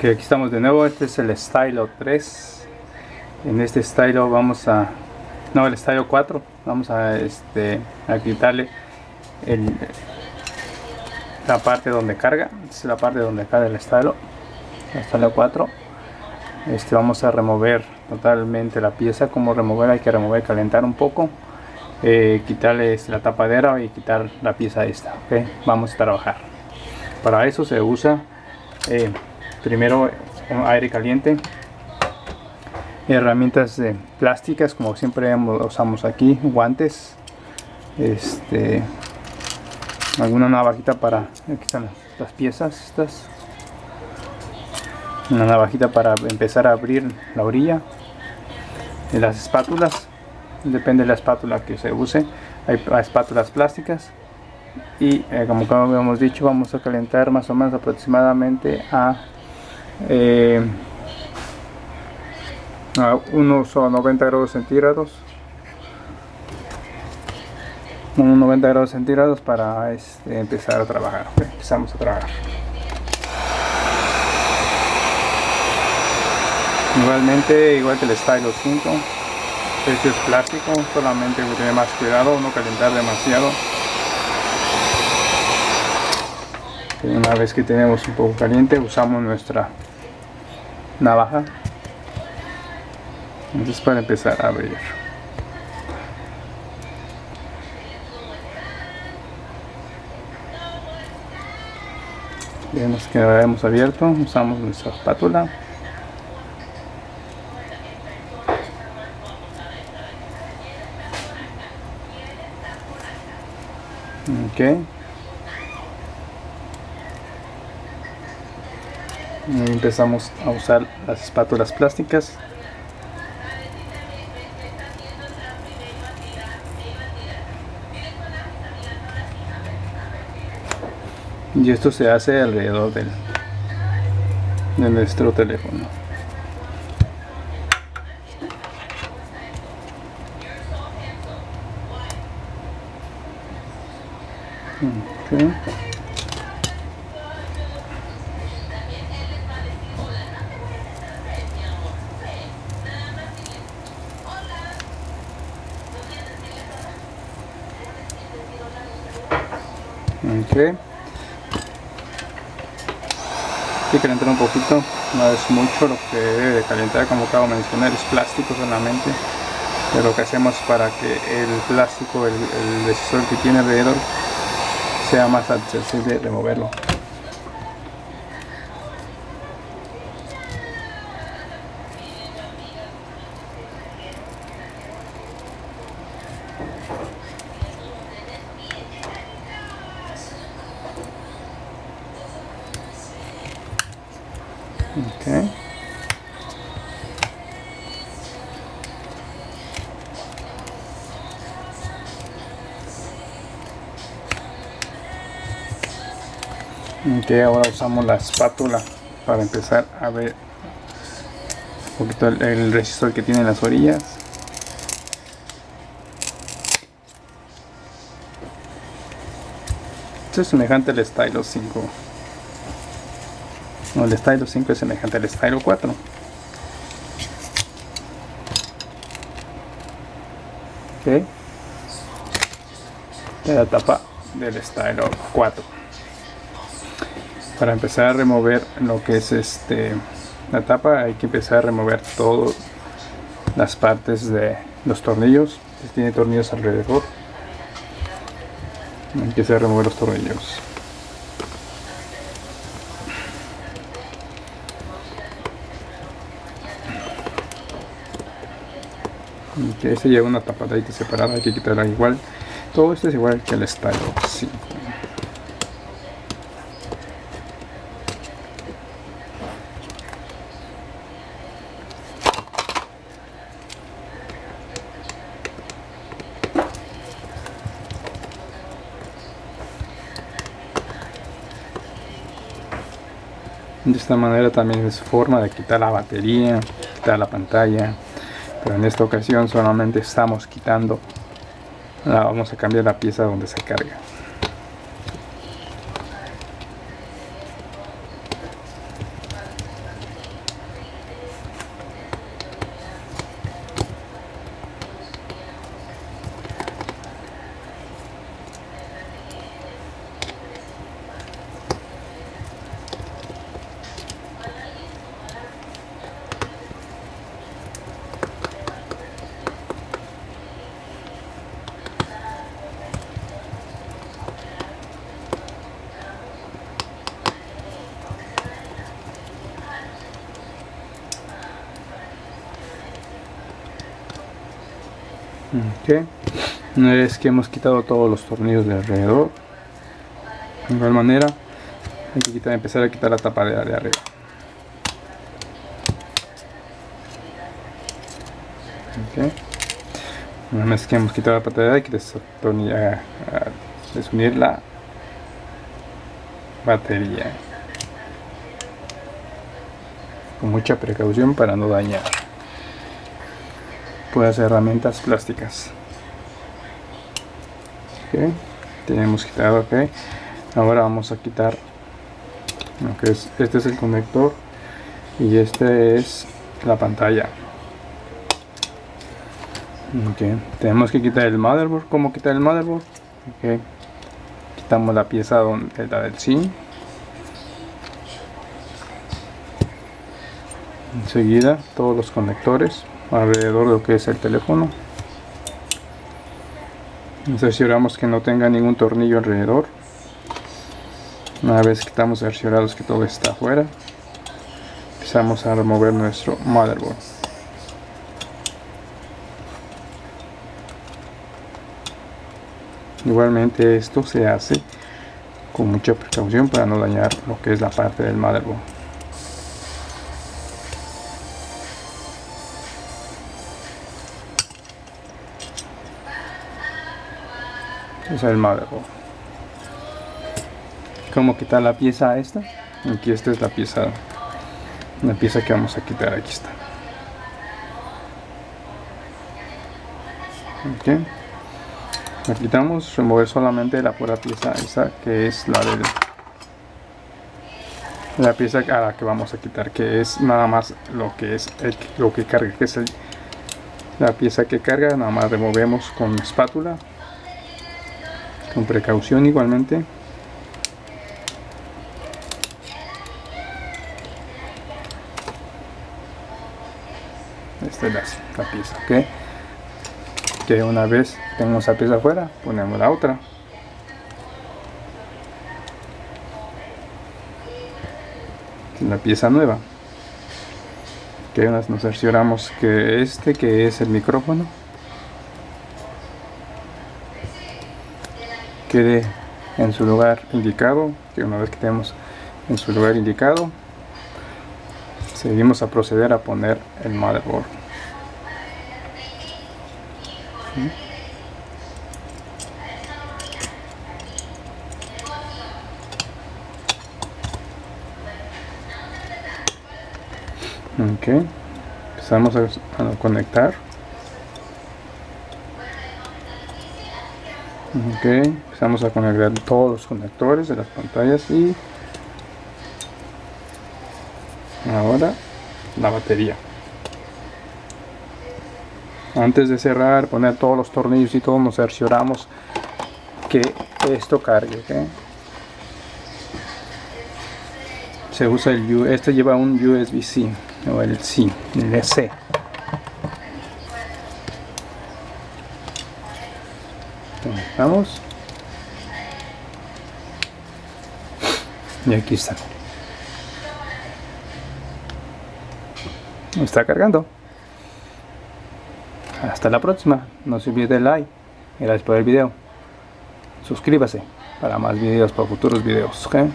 Ok, aquí estamos de nuevo. Este es el Stylo 3. En este Stylo vamos a... No, el Stylo 4. Vamos a quitarle la parte donde carga. Esta es la parte donde carga el Stylo. El Stylo 4. Vamos a remover totalmente la pieza. Como remover, hay que remover, calentar un poco. Quitarle la tapadera y quitar la pieza esta. Ok, vamos a trabajar. Para eso se usa primero aire caliente, herramientas plásticas como siempre usamos aquí, guantes, alguna navajita para, aquí están las piezas estas, una navajita para empezar a abrir la orilla, y las espátulas, depende de la espátula que se use, hay espátulas plásticas. Y como habíamos dicho, vamos a calentar más o menos aproximadamente a unos 90 grados centígrados, unos 90 grados centígrados para empezar a trabajar. Okay, empezamos a trabajar. Igual que el Stylo 5, este es plástico, solamente hay que tener más cuidado, no calentar demasiado. Una vez que tenemos un poco caliente, usamos nuestra navaja. Entonces, para empezar a abrir. Vemos que ahora hemos abierto, usamos nuestra espátula. Ok. Y empezamos a usar las espátulas plásticas. Y esto se hace alrededor de nuestro teléfono. Okay. Okay. Hay que calentar un poquito, no es mucho lo que debe de calentar, como acabo de mencionar, es plástico solamente, pero lo que hacemos para que el plástico, el resistor que tiene alrededor, sea más accesible removerlo. Okay. Okay, ahora usamos la espátula para empezar a ver un poquito el resistor que tiene en las orillas. Esto es semejante al Stylo 5. No, el Stylo 5 es semejante al Stylo 4. Ok. La tapa del Stylo 4. Para empezar a remover lo que es la tapa, hay que empezar a remover todas las partes de los tornillos. Tiene tornillos alrededor. Empieza a remover los tornillos. Okay, se lleva una tapadita separada, hay que quitarla igual. Todo esto es igual que el Stylo 5. De esta manera también es forma de quitar la batería, quitar la pantalla, pero en esta ocasión solamente estamos quitando, vamos a cambiar la pieza donde se carga. Ok, una vez que hemos quitado todos los tornillos de alrededor, de igual manera hay que empezar a quitar la tapa de arriba. Okay. Una vez que hemos quitado la parte de arriba, hay que desunir la batería con mucha precaución para no dañar. Puede ser herramientas plásticas. Okay. Tenemos quitado. Okay. Ahora vamos a quitar lo que es, este es el conector y este es la pantalla. Okay. Tenemos que quitar el motherboard. ¿Cómo quitar el motherboard? Okay. Quitamos la pieza donde la del SIM. Enseguida todos los conectores alrededor de lo que es el teléfono. Nos cercioramos que no tenga ningún tornillo alrededor. Una vez que estamos cerciorados que todo está afuera, empezamos a remover nuestro motherboard. Igualmente esto se hace con mucha precaución para no dañar lo que es la parte del motherboard. Este es el motherboard. ¿Cómo quitar la pieza esta? Aquí esta es la pieza que vamos a quitar. Aquí está. Okay. La quitamos, remover solamente la pura pieza esa que es la pieza a la que vamos a quitar, que es nada más lo que es lo que carga, que es la pieza que carga. Nada más removemos con espátula, con precaución igualmente. Esta es la pieza, ¿ok? Que una vez tenemos esa pieza afuera, ponemos la otra. La pieza nueva. Que nos cercioramos que que es el micrófono, quede en su lugar indicado. Que una vez que tenemos en su lugar indicado, seguimos a proceder a poner el motherboard. Ok, empezamos a conectar. Ok, empezamos a conectar todos los conectores de las pantallas y ahora la batería. Antes de cerrar, poner todos los tornillos y todo, nos cercioramos que esto cargue. ¿Okay? Se usa este lleva un USB-C o el C. Conectamos y aquí está. Está cargando. Hasta la próxima. No se olvide del like. Gracias por el video. Suscríbase para más videos, para futuros videos. ¿Okay?